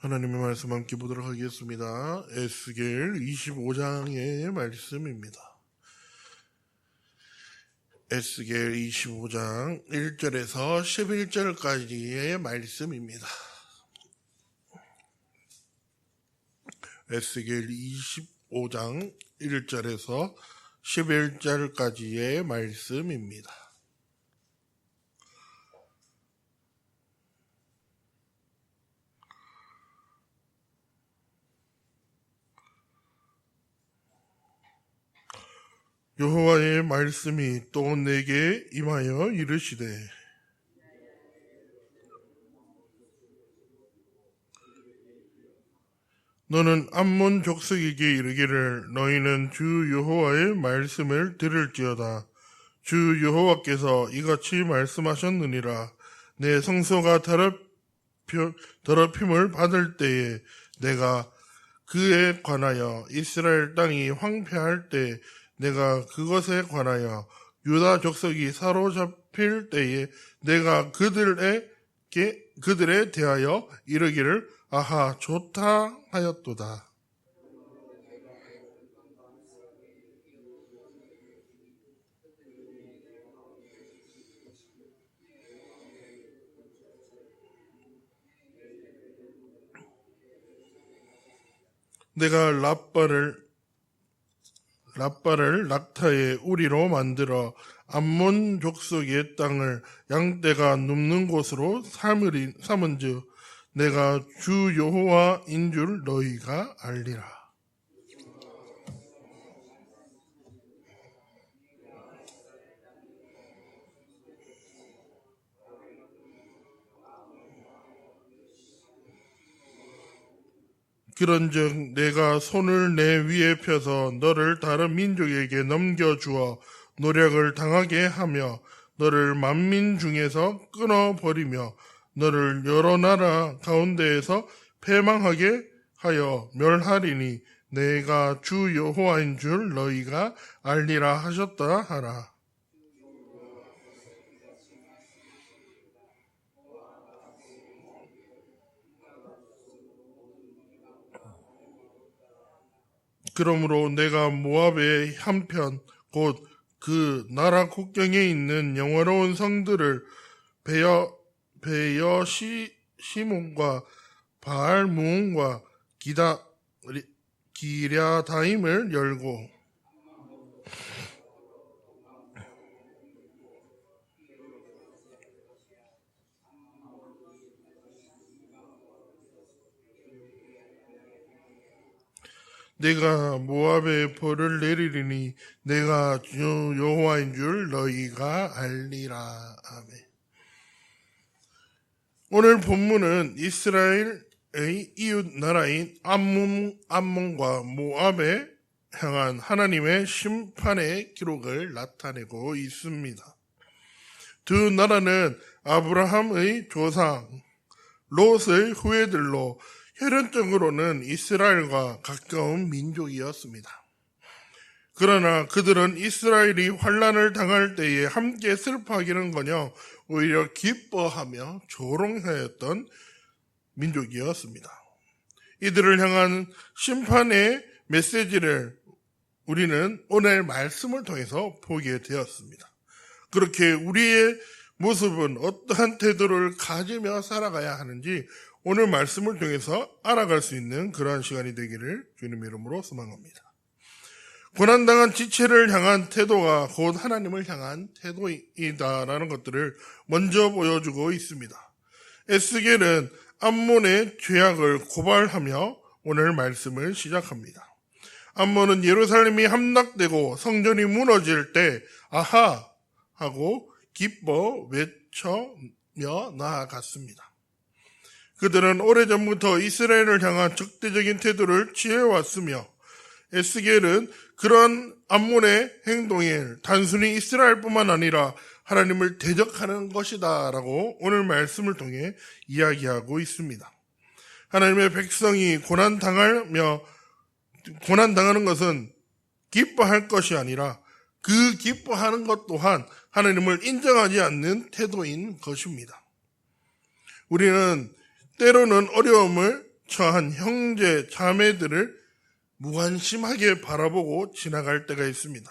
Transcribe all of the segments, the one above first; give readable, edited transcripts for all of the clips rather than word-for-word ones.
하나님의 말씀 함께 보도록 하겠습니다. 에스겔 25장의 말씀입니다. 에스겔 25장 1절에서 11절까지의 말씀입니다. 에스겔 25장 1절에서 11절까지의 말씀입니다. 여호와의 말씀이 또 내게 임하여 이르시되 너는 암몬 족속에게 이르기를 너희는 주 여호와의 말씀을 들을지어다. 주 여호와께서 이같이 말씀하셨느니라. 내 성소가 더럽힘을 받을 때에 내가 그에 관하여 이스라엘 땅이 황폐할 때 내가 그것에 관하여 유다 족속이 사로잡힐 때에 내가 그들에 대하여 이르기를 아하 좋다 하였도다. 내가 랍바를 낙타의 우리로 만들어 암몬 족속의 땅을 양떼가 눕는 곳으로 삼은즉 내가 주 여호와인 줄 너희가 알리라. 그런즉 내가 손을 내 위에 펴서 너를 다른 민족에게 넘겨주어 노력을 당하게 하며 너를 만민 중에서 끊어버리며 너를 여러 나라 가운데에서 패망하게 하여 멸하리니 내가 주 여호와인 줄 너희가 알리라 하셨다 하라. 그러므로 내가 모압의 한편 곧 그 나라 국경에 있는 영화로운 성들을 베여시몬과 바알무온과 기랴다임을 열고 내가 모압에 벌을 내리리니 내가 주 여호와인 줄 너희가 알리라. 아멘. 오늘 본문은 이스라엘의 이웃 나라인 암몬과 모압에 향한 하나님의 심판의 기록을 나타내고 있습니다. 두 나라는 아브라함의 조상 롯의 후예들로 혈연적으로는 이스라엘과 가까운 민족이었습니다. 그러나 그들은 이스라엘이 환난을 당할 때에 함께 슬퍼하기는커녕 오히려 기뻐하며 조롱하였던 민족이었습니다. 이들을 향한 심판의 메시지를 우리는 오늘 말씀을 통해서 보게 되었습니다. 그렇게 우리의 모습은 어떠한 태도를 가지며 살아가야 하는지 오늘 말씀을 통해서 알아갈 수 있는 그러한 시간이 되기를 주님의 이름으로 소망합니다. 고난당한 지체를 향한 태도가 곧 하나님을 향한 태도이다라는 것들을 먼저 보여주고 있습니다. 에스겔은 암몬의 죄악을 고발하며 오늘 말씀을 시작합니다. 암몬은 예루살렘이 함락되고 성전이 무너질 때 아하 하고 기뻐 외쳐며 나아갔습니다. 그들은 오래전부터 이스라엘을 향한 적대적인 태도를 취해왔으며 에스겔은 그런 암몬의 행동에 단순히 이스라엘뿐만 아니라 하나님을 대적하는 것이다 라고 오늘 말씀을 통해 이야기하고 있습니다. 하나님의 백성이 고난당하는 것은 기뻐할 것이 아니라 그 기뻐하는 것 또한 하나님을 인정하지 않는 태도인 것입니다. 우리는 때로는 어려움을 처한 형제 자매들을 무관심하게 바라보고 지나갈 때가 있습니다.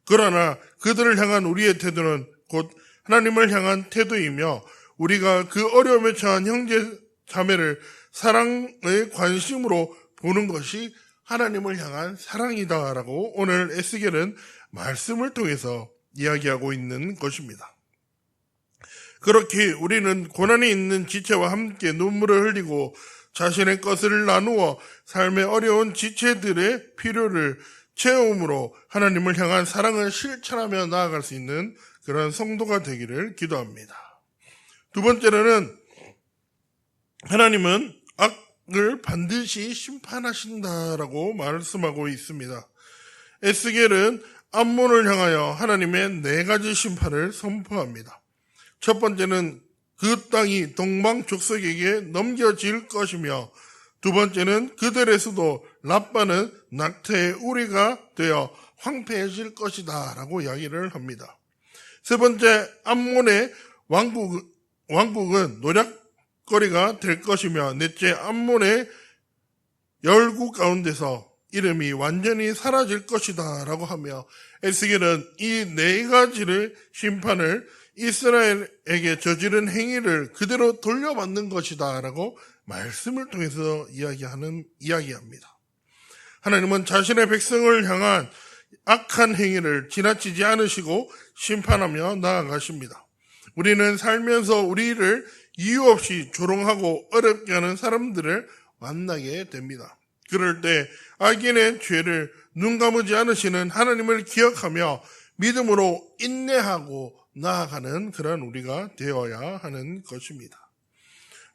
그러나 그들을 향한 우리의 태도는 곧 하나님을 향한 태도이며, 우리가 그 어려움에 처한 형제 자매를 사랑의 관심으로 보는 것이 하나님을 향한 사랑이다라고 오늘 에스겔은 말씀을 통해서 이야기하고 있는 것입니다. 그렇게 우리는 고난이 있는 지체와 함께 눈물을 흘리고 자신의 것을 나누어 삶의 어려운 지체들의 필요를 채움으로 하나님을 향한 사랑을 실천하며 나아갈 수 있는 그런 성도가 되기를 기도합니다. 두 번째로는 하나님은 악을 반드시 심판하신다라고 말씀하고 있습니다. 에스겔은 암몬을 향하여 하나님의 4가지 심판을 선포합니다. 첫 번째는 그 땅이 동방족속에게 넘겨질 것이며, 두 번째는 그들의 수도 랍바는 낙태의 우리가 되어 황폐해질 것이다 라고 이야기를 합니다. 세 번째, 암몬의 왕국은 노략거리가 될 것이며, 넷째, 암몬의 열국 가운데서 이름이 완전히 사라질 것이다 라고 하며, 에스겔은 이 4가지를 심판을 이스라엘에게 저지른 행위를 그대로 돌려받는 것이다 라고 말씀을 통해서 이야기합니다. 하나님은 자신의 백성을 향한 악한 행위를 지나치지 않으시고 심판하며 나아가십니다. 우리는 살면서 우리를 이유 없이 조롱하고 어렵게 하는 사람들을 만나게 됩니다. 그럴 때 악인의 죄를 눈 감으지 않으시는 하나님을 기억하며 믿음으로 인내하고 나아가는 그런 우리가 되어야 하는 것입니다.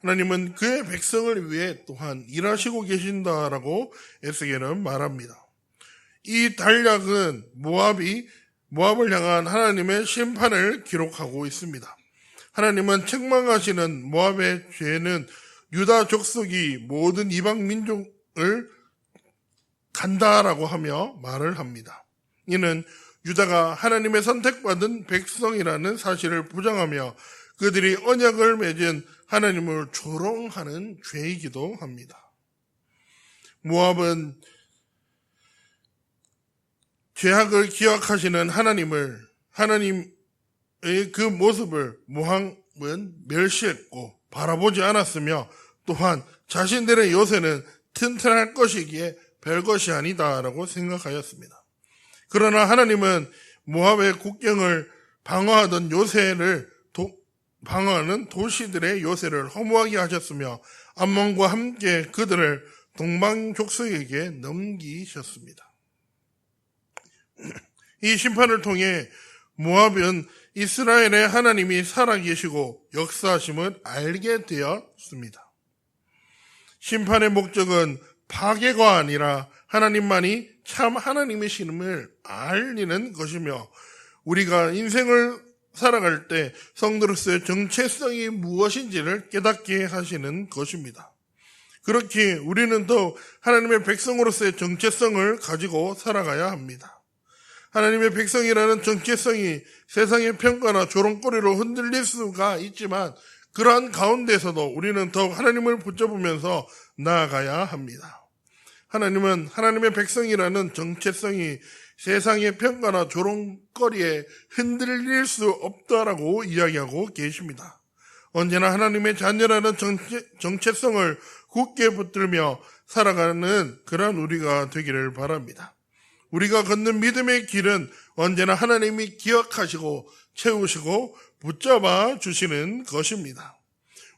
하나님은 그의 백성을 위해 또한 일하시고 계신다라고 에스겔은 말합니다. 이 단락은 모압을 향한 하나님의 심판을 기록하고 있습니다. 하나님은 책망하시는 모압의 죄는 유다 족속이 모든 이방 민족을 간다라고 하며 말을 합니다. 이는 유다가 하나님의 선택받은 백성이라는 사실을 부정하며 그들이 언약을 맺은 하나님을 조롱하는 죄이기도 합니다. 모압은 죄악을 기억하시는 하나님의 그 모습을 모압은 멸시했고 바라보지 않았으며, 또한 자신들의 요새는 튼튼할 것이기에 별것이 아니다라고 생각하였습니다. 그러나 하나님은 모압의 국경을 방어하던 방어하는 도시들의 요새를 허무하게 하셨으며, 암몬과 함께 그들을 동방족속에게 넘기셨습니다. 이 심판을 통해 모압은 이스라엘의 하나님이 살아계시고 역사하심을 알게 되었습니다. 심판의 목적은 파괴가 아니라 하나님만이 참 하나님이심을 알리는 것이며, 우리가 인생을 살아갈 때 성도로서의 정체성이 무엇인지를 깨닫게 하시는 것입니다. 그렇게 우리는 더 하나님의 백성으로서의 정체성을 가지고 살아가야 합니다. 하나님의 백성이라는 정체성이 세상의 평가나 조롱거리로 흔들릴 수가 있지만, 그러한 가운데서도 우리는 더욱 하나님을 붙잡으면서 나아가야 합니다. 하나님은 하나님의 백성이라는 정체성이 세상의 평가나 조롱거리에 흔들릴 수 없다라고 이야기하고 계십니다. 언제나 하나님의 자녀라는 정체성을 굳게 붙들며 살아가는 그런 우리가 되기를 바랍니다. 우리가 걷는 믿음의 길은 언제나 하나님이 기억하시고 채우시고 붙잡아 주시는 것입니다.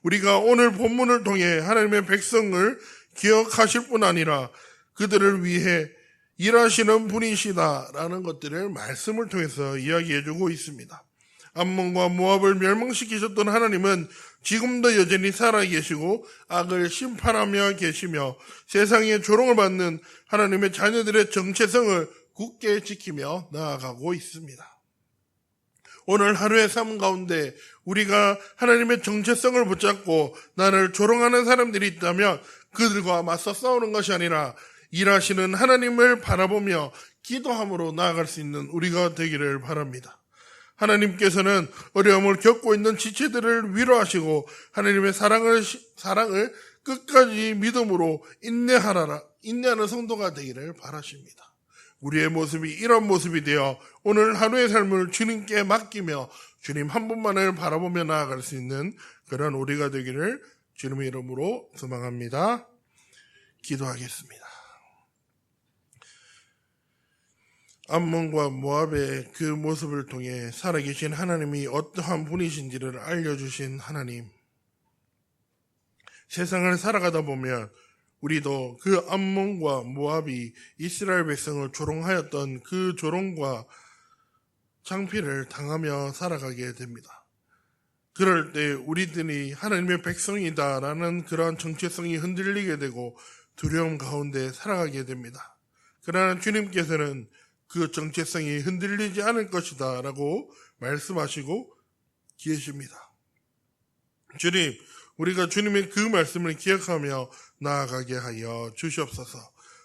우리가 오늘 본문을 통해 하나님의 백성을 기억하실 뿐 아니라 그들을 위해 일하시는 분이시다라는 것들을 말씀을 통해서 이야기해주고 있습니다. 암몬과 모압을 멸망시키셨던 하나님은 지금도 여전히 살아계시고 악을 심판하며 계시며 세상의 조롱을 받는 하나님의 자녀들의 정체성을 굳게 지키며 나아가고 있습니다. 오늘 하루의 삶 가운데 우리가 하나님의 정체성을 붙잡고 나를 조롱하는 사람들이 있다면 그들과 맞서 싸우는 것이 아니라 일하시는 하나님을 바라보며 기도함으로 나아갈 수 있는 우리가 되기를 바랍니다. 하나님께서는 어려움을 겪고 있는 지체들을 위로하시고 하나님의 사랑을 끝까지 믿음으로 인내하는 성도가 되기를 바라십니다. 우리의 모습이 이런 모습이 되어 오늘 하루의 삶을 주님께 맡기며 주님 한 분만을 바라보며 나아갈 수 있는 그런 우리가 되기를 주님의 이름으로 소망합니다. 기도하겠습니다. 암몬과 모압의 그 모습을 통해 살아계신 하나님이 어떠한 분이신지를 알려주신 하나님, 세상을 살아가다 보면 우리도 그 암몬과 모압이 이스라엘 백성을 조롱하였던 그 조롱과 창피를 당하며 살아가게 됩니다. 그럴 때 우리들이 하나님의 백성이다라는 그러한 정체성이 흔들리게 되고 두려움 가운데 살아가게 됩니다. 그러나 주님께서는 그 정체성이 흔들리지 않을 것이다 라고 말씀하시고 계십니다. 주님, 우리가 주님의 그 말씀을 기억하며 나아가게 하여 주시옵소서.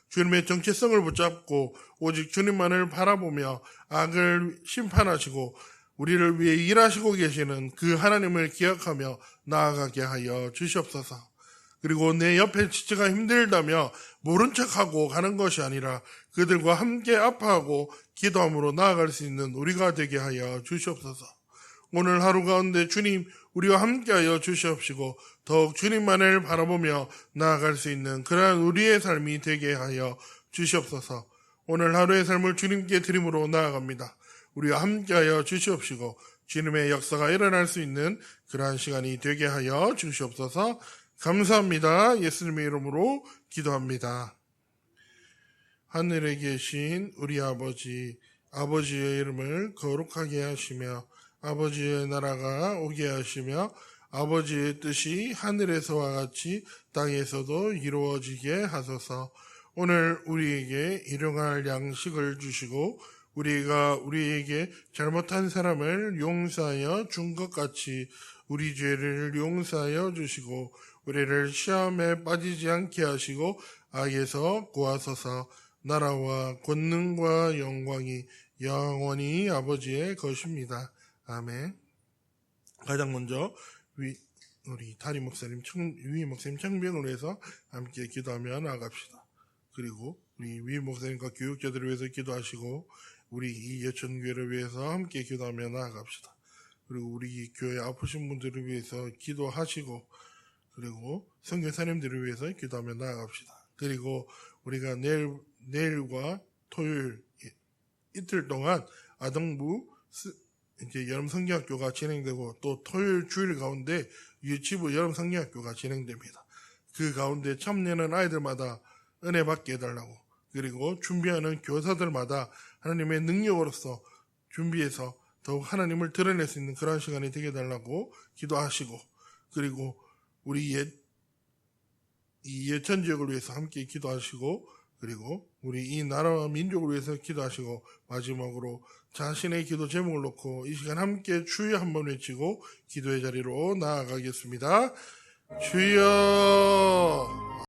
주님의 정체성을 붙잡고 오직 주님만을 바라보며 악을 심판하시고 우리를 위해 일하시고 계시는 그 하나님을 기억하며 나아가게 하여 주시옵소서. 그리고 내 옆에 지체가 힘들다며 모른 척하고 가는 것이 아니라 그들과 함께 아파하고 기도함으로 나아갈 수 있는 우리가 되게 하여 주시옵소서. 오늘 하루 가운데 주님 우리와 함께하여 주시옵시고 더욱 주님만을 바라보며 나아갈 수 있는 그러한 우리의 삶이 되게 하여 주시옵소서. 오늘 하루의 삶을 주님께 드림으로 나아갑니다. 우리와 함께하여 주시옵시고 주님의 역사가 일어날 수 있는 그러한 시간이 되게 하여 주시옵소서. 감사합니다. 예수님의 이름으로 기도합니다. 하늘에 계신 우리 아버지, 아버지의 이름을 거룩하게 하시며 아버지의 나라가 오게 하시며 아버지의 뜻이 하늘에서와 같이 땅에서도 이루어지게 하소서. 오늘 우리에게 일용할 양식을 주시고 우리가 우리에게 잘못한 사람을 용서하여 준 것 같이 우리 죄를 용서하여 주시고 우리를 시험에 빠지지 않게 하시고 악에서 구하소서. 나라와 권능과 영광이 영원히 아버지의 것입니다. 아멘. 가장 먼저 우리 다리 목사님, 위 목사님 청병을 위해서 함께 기도하며 나아갑시다. 그리고 우리 위 목사님과 교육자들을 위해서 기도하시고 우리 이 예천교회를 위해서 함께 기도하며 나아갑시다. 그리고 우리 교회 아프신 분들을 위해서 기도하시고 그리고 선교사님들을 위해서 기도하며 나아갑시다. 그리고 우리가 내일과 토요일 이틀 동안 아동부 이제 여름 성경학교가 진행되고 또 토요일 주일 가운데 유치부 여름 성경학교가 진행됩니다. 그 가운데 참여하는 아이들마다 은혜 받게 해달라고 그리고 준비하는 교사들마다 하나님의 능력으로서 준비해서 더욱 하나님을 드러낼 수 있는 그런 시간이 되게 해달라고 기도하시고 그리고 우리 이 예천 지역을 위해서 함께 기도하시고 그리고 우리 이 나라와 민족을 위해서 기도하시고 마지막으로 자신의 기도 제목을 놓고 이 시간 함께 주여 한번 외치고 기도의 자리로 나아가겠습니다. 주여